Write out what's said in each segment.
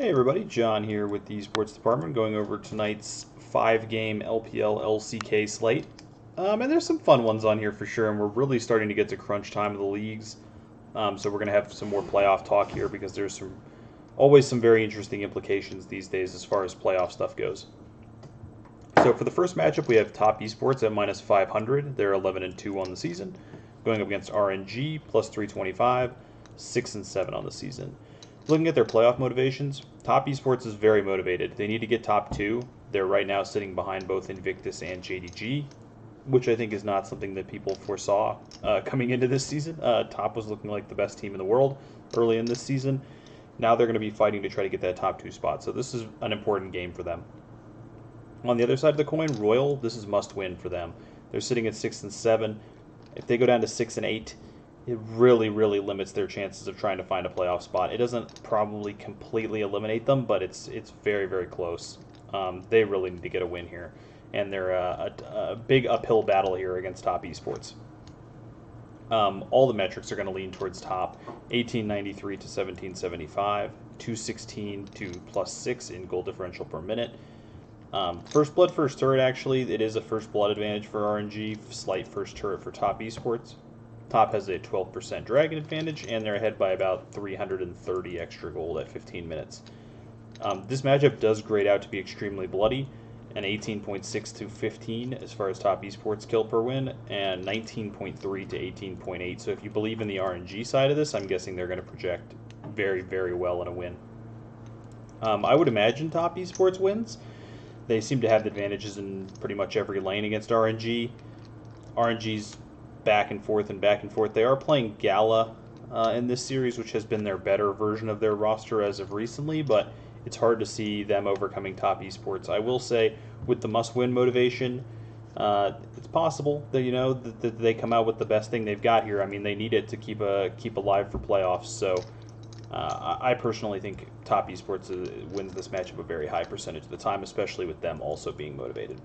Hey everybody, John here with the Sports Department going over tonight's 5-game LPL LCK slate. And there's some fun ones on here for sure, and we're really starting to get to crunch time of the leagues. So we're going to have some more playoff talk here because there's always some very interesting implications these days as far as playoff stuff goes. So for the first matchup, we have Top Esports at minus 500. They're 11-2 on the season, going up against RNG plus 325, 6-7 on the season. Looking at their playoff motivations, Top Esports is very motivated. They need to get top 2. They're right now sitting behind both Invictus and JDG, which I think is not something that people foresaw coming into this season. Top was looking like the best team in the world early in this season. Now they're going to be fighting to try to get that top 2 spot, so this is an important game for them. On the other side of the coin, Royal, this is must-win for them. They're sitting at 6-7. If they go down to 6-8, it really, really limits their chances of trying to find a playoff spot. It doesn't probably completely eliminate them, but it's very, very close. They really need to get a win here, and they're a big uphill battle here against Top Esports. All the metrics are going to lean towards Top: 1893 to 1775, 216 to +6 in goal differential per minute. First blood, first turret. Actually, it is a first blood advantage for RNG. Slight first turret for Top Esports. Top has a 12% dragon advantage, and they're ahead by about 330 extra gold at 15 minutes. This matchup does grade out to be extremely bloody, an 18.6 to 15 as far as Top Esports kill per win, and 19.3 to 18.8. So if you believe in the RNG side of this, I'm guessing they're going to project very, very well in a win. I would imagine Top Esports wins. They seem to have the advantages in pretty much every lane against RNG. RNG's back and forth and back and forth. They are playing Gala in this series, which has been their better version of their roster as of recently, but it's hard to see them overcoming Top Esports. I will say, with the must-win motivation, it's possible that that they come out with the best thing they've got here. I mean, they need it to keep alive for playoffs. So I personally think Top Esports wins this matchup a very high percentage of the time, especially with them also being motivated.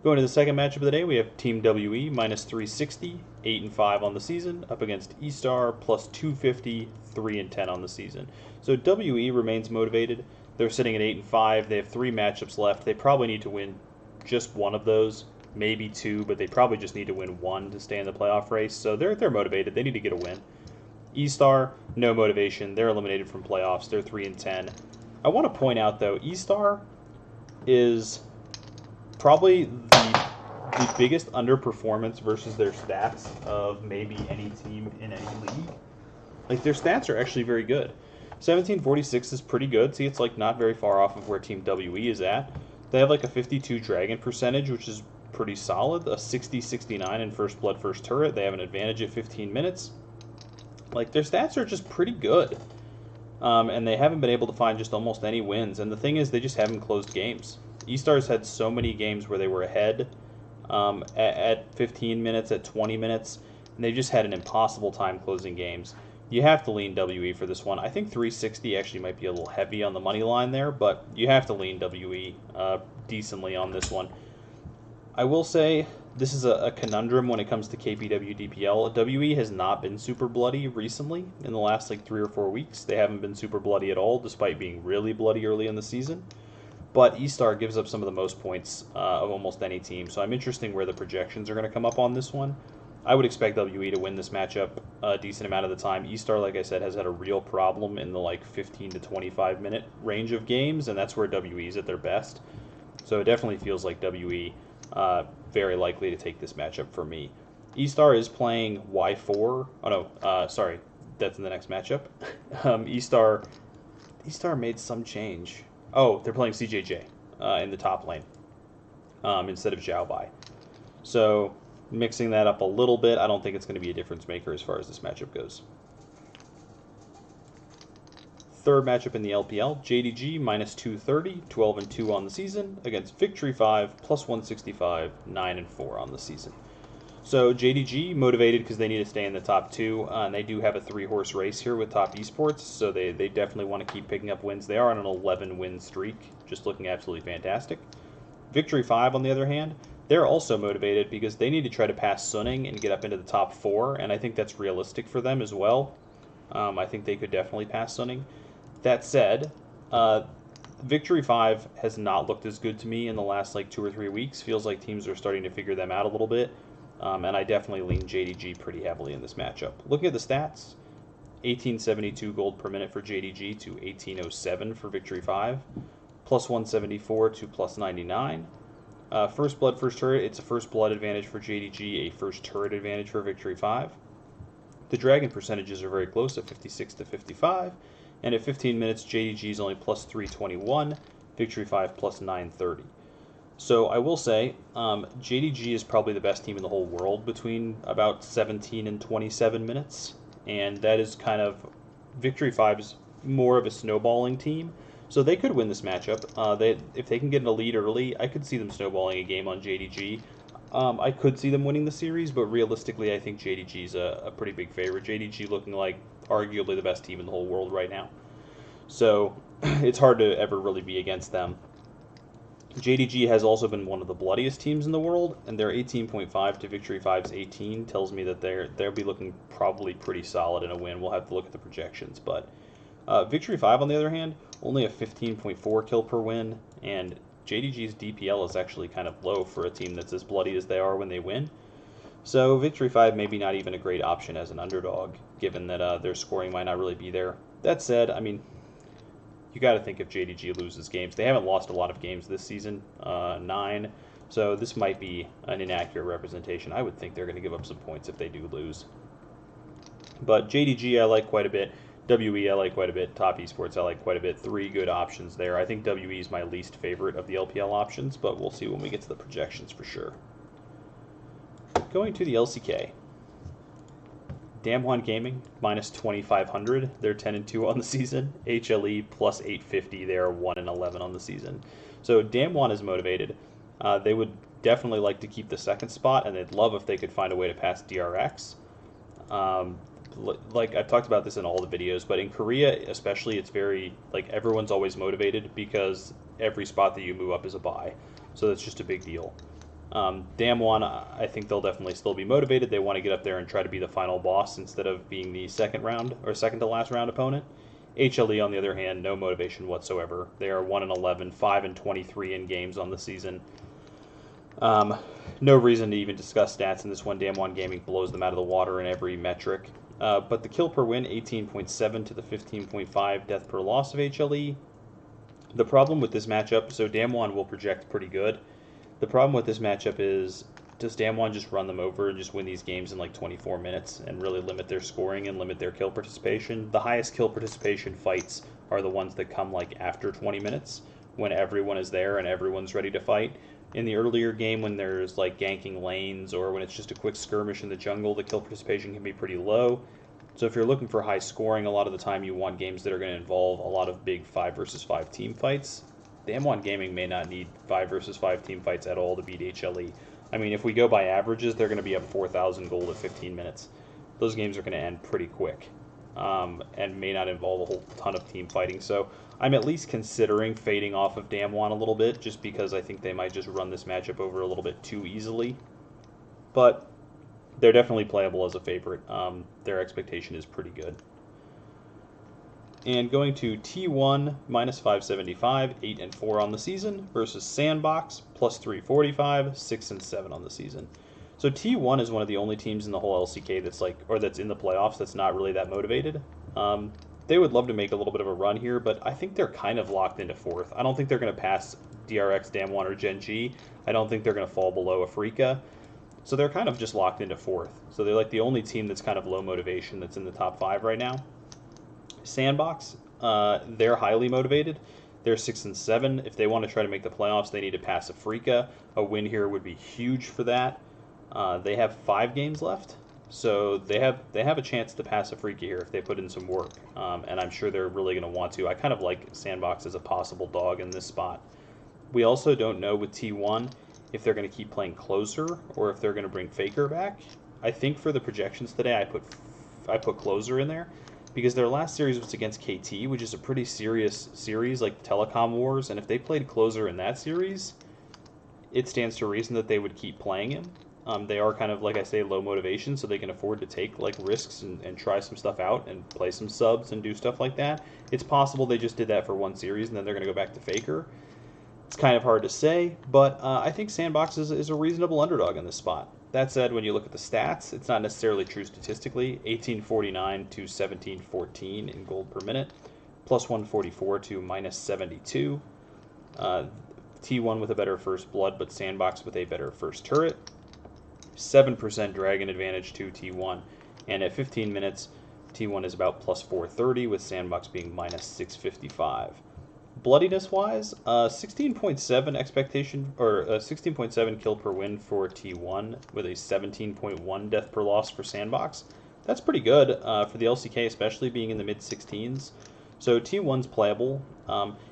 Going to the second matchup of the day, we have Team WE minus 360, 8-5 on the season, up against E-Star plus 250, 3-10 on the season. So WE remains motivated. They're sitting at 8-5. They have 3 matchups left. They probably need to win just one of those, maybe 2, but they probably just need to win 1 to stay in the playoff race. So they're motivated. They need to get a win. E-Star, no motivation. They're eliminated from playoffs. They're 3-10. I want to point out, though, E-Star is probably the biggest underperformance versus their stats of maybe any team in any league. Like, their stats are actually very good. 1746 is pretty good. See, it's like not very far off of where Team WE is at. They have like a 52 dragon percentage, which is pretty solid. A 60-69 in first blood, first turret. They have an advantage at 15 minutes. Like, their stats are just pretty good. And they haven't been able to find just almost any wins. And the thing is, they just haven't closed games. E-Stars had so many games where they were ahead at 15 minutes, at 20 minutes, and they just had an impossible time closing games. You have to lean WE for this one. I think 360 actually might be a little heavy on the money line there, but you have to lean WE decently on this one. I will say this is a conundrum when it comes to KPW DPL. WE has not been super bloody recently in the last like 3 or 4 weeks. They haven't been super bloody at all, despite being really bloody early in the season. But E-Star gives up some of the most points of almost any team, so I'm interested where the projections are going to come up on this one. I would expect WE to win this matchup a decent amount of the time. E-Star, like I said, has had a real problem in the like 15 to 25 minute range of games, and that's where WE is at their best. So it definitely feels like WE very likely to take this matchup for me. E-Star is playing Y4. Oh no, sorry, that's in the next matchup. E-Star made some change. Oh, they're playing CJJ in the top lane instead of Zhao Bai. So mixing that up a little bit, I don't think it's going to be a difference maker as far as this matchup goes. Third matchup in the LPL, JDG minus 230, 12-2 on the season, against Victory 5 plus 165, 9-4 on the season. So JDG motivated because they need to stay in the top 2, and they do have a 3-horse race here with Top Esports, so they definitely want to keep picking up wins. They are on an 11-win streak, just looking absolutely fantastic. Victory 5, on the other hand, they're also motivated because they need to try to pass Suning and get up into the top 4, and I think that's realistic for them as well. I think they could definitely pass Suning. That said, uh, Victory 5 has not looked as good to me in the last like 2 or 3 weeks. Feels like teams are starting to figure them out a little bit. And I definitely lean JDG pretty heavily in this matchup. Looking at the stats, 1872 gold per minute for JDG to 1807 for Victory 5, plus 174 to plus 99. First blood, first turret, it's a first blood advantage for JDG, a first turret advantage for Victory 5. The dragon percentages are very close at 56 to 55, and at 15 minutes, JDG is only plus 321, Victory 5 plus 930. So I will say, JDG is probably the best team in the whole world between about 17 and 27 minutes, and that is kind of Victory 5's more of a snowballing team. So they could win this matchup. If they can get a lead early, I could see them snowballing a game on JDG. I could see them winning the series, but realistically, I think JDG is a pretty big favorite. JDG looking like arguably the best team in the whole world right now. So it's hard to ever really be against them. JDG has also been one of the bloodiest teams in the world, and their 18.5 to Victory 5's 18 tells me that they'll be looking probably pretty solid in a win. We'll have to look at the projections, but Victory 5, on the other hand, only a 15.4 kill per win, and JDG's DPL is actually kind of low for a team that's as bloody as they are when they win. So Victory 5 maybe not even a great option as an underdog, given that their scoring might not really be there. That said, I mean, you got to think if JDG loses games. They haven't lost a lot of games this season, 9, so this might be an inaccurate representation. I would think they're going to give up some points if they do lose. But JDG I like quite a bit. WE I like quite a bit. Top Esports I like quite a bit. 3 good options there. I think WE is my least favorite of the LPL options, but we'll see when we get to the projections for sure. Going to the LCK. Damwon Gaming, minus 2,500. They're 10-2 on the season. HLE, plus 850. They are 1-11 on the season. So Damwon is motivated. They would definitely like to keep the second spot, and they'd love if they could find a way to pass DRX. Like I've talked about this in all the videos, but in Korea especially, it's very, like, everyone's always motivated because every spot that you move up is a buy. So that's just a big deal. Damwon, I think they'll definitely still be motivated. They want to get up there and try to be the final boss instead of being the second round or second to last round opponent. HLE, on the other hand, no motivation whatsoever. They are 1-11, 5-23 in games on the season. No reason to even discuss stats in this one. Damwon Gaming blows them out of the water in every metric. But the kill per win, 18.7 to the 15.5 death per loss of HLE. The problem with this matchup, so Damwon will project pretty good. The problem with this matchup is, does Damwon just run them over and just win these games in like 24 minutes and really limit their scoring and limit their kill participation? The highest kill participation fights are the ones that come like after 20 minutes when everyone is there and everyone's ready to fight. In the earlier game, when there's like ganking lanes or when it's just a quick skirmish in the jungle, the kill participation can be pretty low. So if you're looking for high scoring, a lot of the time you want games that are going to involve a lot of big 5 versus 5 team fights. Damwon Gaming may not need 5 versus 5 team fights at all to beat HLE. I mean, if we go by averages, they're going to be up 4,000 gold at 15 minutes. Those games are going to end pretty quick and may not involve a whole ton of team fighting. So I'm at least considering fading off of Damwon a little bit just because I think they might just run this matchup over a little bit too easily. But they're definitely playable as a favorite. Their expectation is pretty good. And going to T1, minus 575, 8-4 on the season, versus Sandbox, plus 345, 6-7 on the season. So T1 is one of the only teams in the whole LCK that's like, or that's in the playoffs that's not really that motivated. They would love to make a little bit of a run here, but I think they're kind of locked into 4th. I don't think they're going to pass DRX, Damwon, or Gen G. I don't think they're going to fall below Afrika. So they're kind of just locked into 4th. So they're like the only team that's kind of low motivation that's in the top 5 right now. Sandbox, they're highly motivated. They're 6-7. If they want to try to make the playoffs, they need to pass Afrika. A win here would be huge for that. They have 5 games left, so they have a chance to pass Afrika here if they put in some work. And I'm sure they're really going to want to. I kind of like Sandbox as a possible dog in this spot. We also don't know with T1 if they're going to keep playing closer or if they're going to bring Faker back. I think for the projections today, I put closer in there, because their last series was against KT, which is a pretty serious series, like Telecom Wars, and if they played closer in that series, it stands to reason that they would keep playing him. They are kind of, like I say, low motivation, so they can afford to take like risks and try some stuff out and play some subs and do stuff like that. It's possible they just did that for one series and then they're going to go back to Faker. It's kind of hard to say, but I think Sandbox is a reasonable underdog in this spot. That said, when you look at the stats, it's not necessarily true statistically. 1849 to 1714 in gold per minute, plus 144 to minus 72. T1 with a better first blood, but Sandbox with a better first turret. 7% dragon advantage to T1. And at 15 minutes, T1 is about plus 430, with Sandbox being minus 655. Bloodiness wise, 16.7 expectation, or 16.7 kill per win for T1, with a 17.1 death per loss for Sandbox. That's pretty good for the LCK, especially being in the mid 16s. So T1's playable.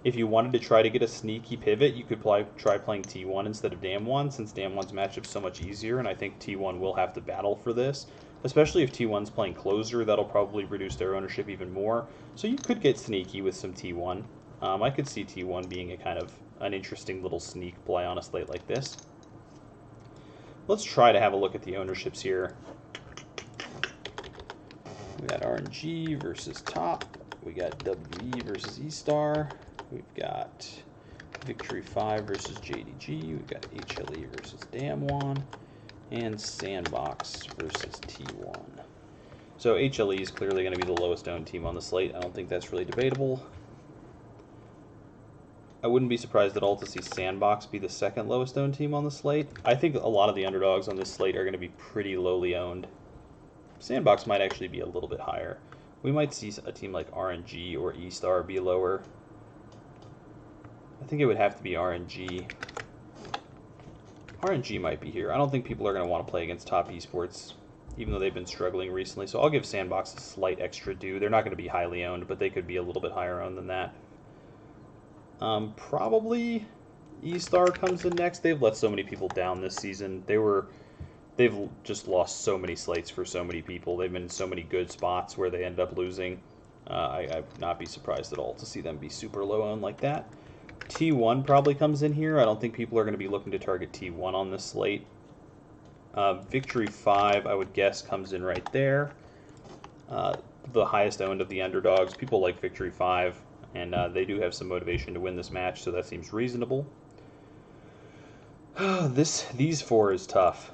If you wanted to try to get a sneaky pivot, you could try playing T1 instead of Damwon, since Damwon's matchup's so much easier, and I think T1 will have to battle for this. Especially if T1's playing closer, that'll probably reduce their ownership even more. So you could get sneaky with some T1. I could see T1 being a kind of an interesting little sneak play on a slate like this. Let's try to have a look at the ownerships here. We got RNG versus Top. We got WE versus E-Star. We've got Victory 5 versus JDG. We've got HLE versus Damwon. And Sandbox versus T1. So HLE is clearly going to be the lowest owned team on the slate. I don't think that's really debatable. I wouldn't be surprised at all to see Sandbox be the second lowest owned team on the slate. I think a lot of the underdogs on this slate are going to be pretty lowly owned. Sandbox might actually be a little bit higher. We might see a team like RNG or E-Star be lower. I think it would have to be RNG. RNG might be here. I don't think people are going to want to play against Top Esports, even though they've been struggling recently. So I'll give Sandbox a slight extra due. They're not going to be highly owned, but they could be a little bit higher owned than that. Probably E-Star comes in next. They've let so many people down this season. They've just lost so many slates for so many people. They've been in so many good spots where they end up losing. I'd not be surprised at all to see them be super low owned like that. T1 probably comes in here. I don't think people are going to be looking to target T1 on this slate. Victory 5, I would guess, comes in right there. The highest owned of the underdogs. People like Victory 5, and they do have some motivation to win this match, so that seems reasonable. These four is tough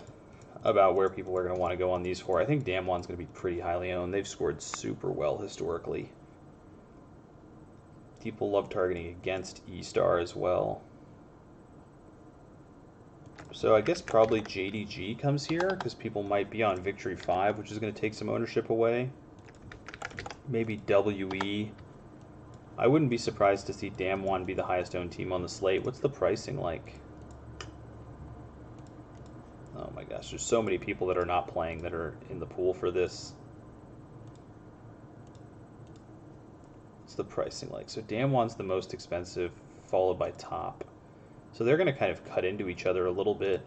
about where people are going to want to go on these four. I think Damwon's going to be pretty highly owned. They've scored super well historically. People love targeting against E-Star as well. So I guess probably JDG comes here, because people might be on Victory 5, which is going to take some ownership away. Maybe WE. I wouldn't be surprised to see Damwon be the highest owned team on the slate. What's the pricing like? Oh my gosh, there's so many people that are not playing that are in the pool for this. What's the pricing like? So Damwon's the most expensive, followed by Top. So they're going to kind of cut into each other a little bit.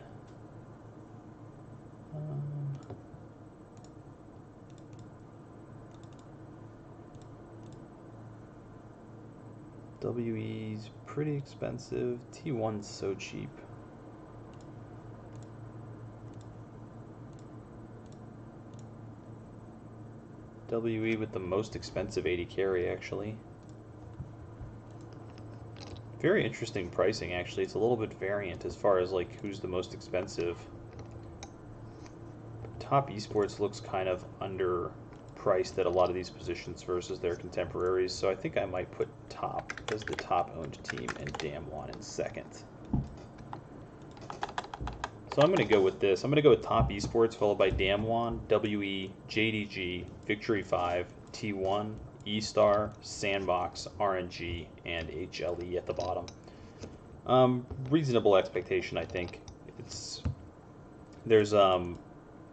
WE's pretty expensive. T1's so cheap. WE with the most expensive 80 carry, actually. Very interesting pricing, actually. It's a little bit variant as far as like who's the most expensive. Top Esports looks kind of underpriced at a lot of these positions versus their contemporaries, so I think I might put Top as the top-owned team and Damwon in second. So I'm going to go with this. I'm going to go with Top Esports, followed by Damwon, WE, JDG, Victory 5, T1, E-Star, Sandbox, RNG, and HLE at the bottom. Reasonable expectation, I think. There's a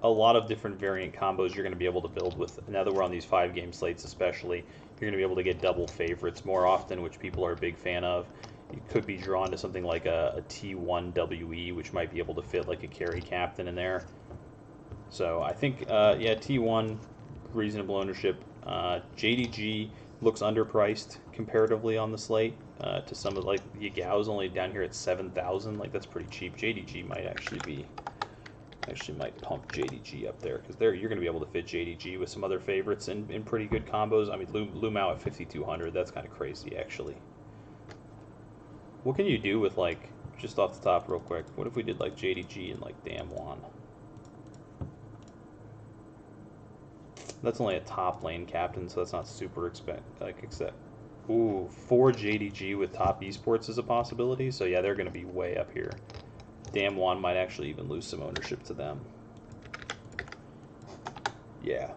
lot of different variant combos you're going to be able to build with. Now that we're on these 5-game slates especially, you're going to be able to get double favorites more often, which people are a big fan of. You could be drawn to something like a T1 WE, which might be able to fit like a carry captain in there. So I think, yeah, T1, reasonable ownership. JDG looks underpriced comparatively on the slate to some of, like, Yagao's only down here at 7,000. Like, that's pretty cheap. JDG might actually be Actually might pump JDG up there, because you're going to be able to fit JDG with some other favorites in pretty good combos. I mean, Lumao at 5,200, that's kind of crazy, actually. What can you do with, like, just off the top real quick, what if we did, like, JDG and, like, Damwon? That's only a top lane captain, so that's not super except... Ooh, 4 JDG with top esports is a possibility, so yeah, they're going to be way up here. Damwon might actually even lose some ownership to them. Yeah.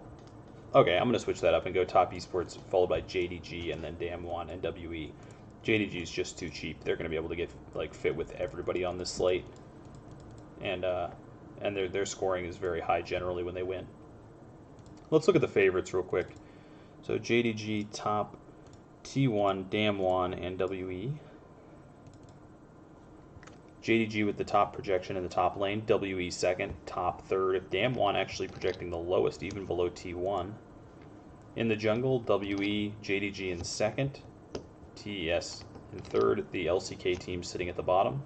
Okay, I'm going to switch that up and go top esports, followed by JDG, and then Damwon and WE. JDG is just too cheap. They're going to be able to get like fit with everybody on this slate. And their scoring is very high generally when they win. Let's look at the favorites real quick. So JDG top, T1, Damwon, and WE. JDG with the top projection in the top lane, WE second, top third, Damwon actually projecting the lowest, even below T1. In the jungle, WE, JDG in second, TES in third, the LCK team sitting at the bottom.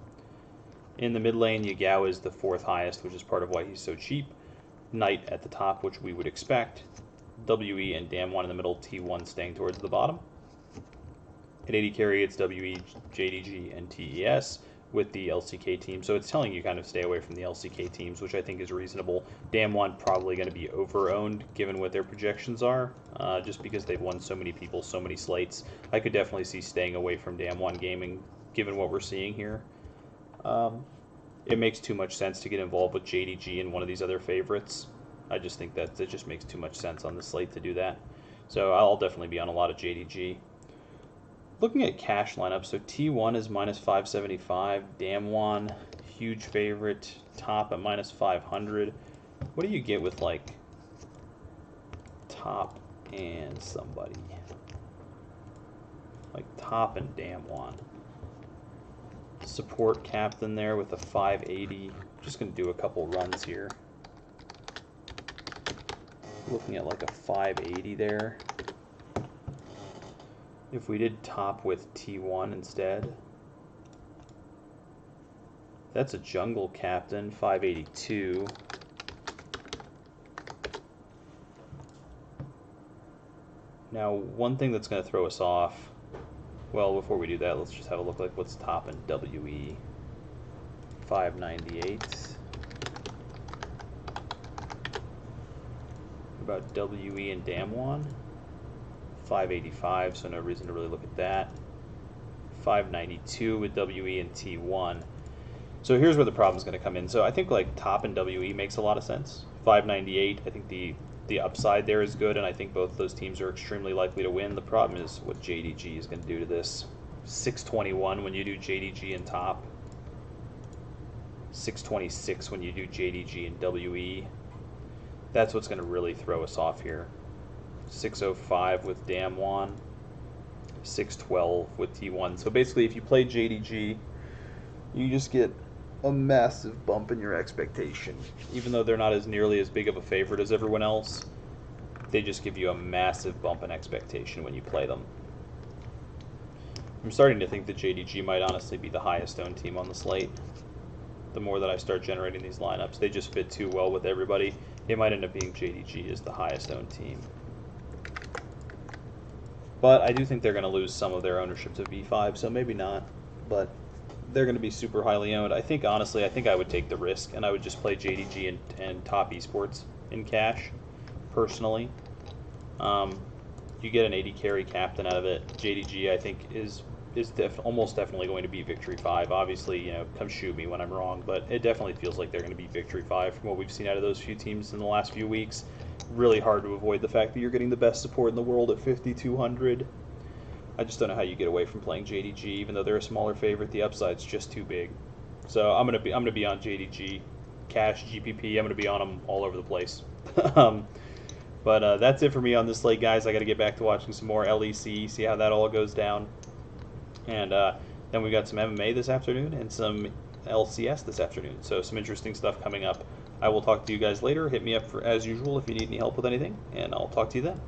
In the mid lane, Yagao is the 4th highest, which is part of why he's so cheap. Knight at the top, which we would expect. WE and Damwon in the middle, T1 staying towards the bottom. At AD carry, it's WE, JDG, and TES with the LCK team. So it's telling you kind of stay away from the LCK teams, which I think is reasonable. Damwon probably going to be over-owned given what their projections are, just because they've won so many people, so many slates. I could definitely see staying away from Damwon Gaming given what we're seeing here. It makes too much sense to get involved with JDG and one of these other favorites. I just think that it just makes too much sense on the slate to do that. So I'll definitely be on a lot of JDG. Looking at cash lineup, so T1 is minus 575, Damwon, huge favorite, top at minus 500. What do you get with like top and somebody? Like top and Damwon. Support captain there with a 580. Just going to do a couple runs here. Looking at like a 580 there. If we did top with T1 instead, that's a jungle captain, 582. Now, one thing that's going to throw us off, well, before we do that, let's just have a look like what's top in WE. 598. What about WE and Damwon? 585, so no reason to really look at that. 592 with WE and T1. So here's where the problem's going to come in. So I think like top and WE makes a lot of sense. 598, I think the upside there is good, and I think both those teams are extremely likely to win. The problem is what JDG is going to do to this. 621 when you do JDG and top. 626 when you do JDG and WE. That's what's going to really throw us off here. 605 with Damwon, 612 with T1. So basically, if you play JDG, you just get a massive bump in your expectation. Even though they're not as nearly as big of a favorite as everyone else, they just give you a massive bump in expectation when you play them. I'm starting to think that JDG might honestly be the highest owned team on the slate. The more that I start generating these lineups, they just fit too well with everybody. It might end up being JDG as the highest owned team. But I do think they're going to lose some of their ownership to V5, so maybe not. But they're going to be super highly owned. I think, honestly, I would take the risk, and I would just play JDG and top esports in cash, personally. You get an 80 carry captain out of it. JDG, I think, is almost definitely going to be Victory 5. Obviously, you know, come shoot me when I'm wrong, but it definitely feels like they're going to be Victory 5 from what we've seen out of those few teams in the last few weeks. Really hard to avoid the fact that you're getting the best support in the world at 5,200. I just don't know how you get away from playing JDG, even though they're a smaller favorite. The upside's just too big. So I'm gonna be on JDG, cash, GPP. I'm gonna be on them all over the place. But that's it for me on this slate, guys. I got to get back to watching some more LEC, see how that all goes down, and then we got some MMA this afternoon and some LCS this afternoon. So some interesting stuff coming up. I will talk to you guys later. Hit me up as usual if you need any help with anything, and I'll talk to you then.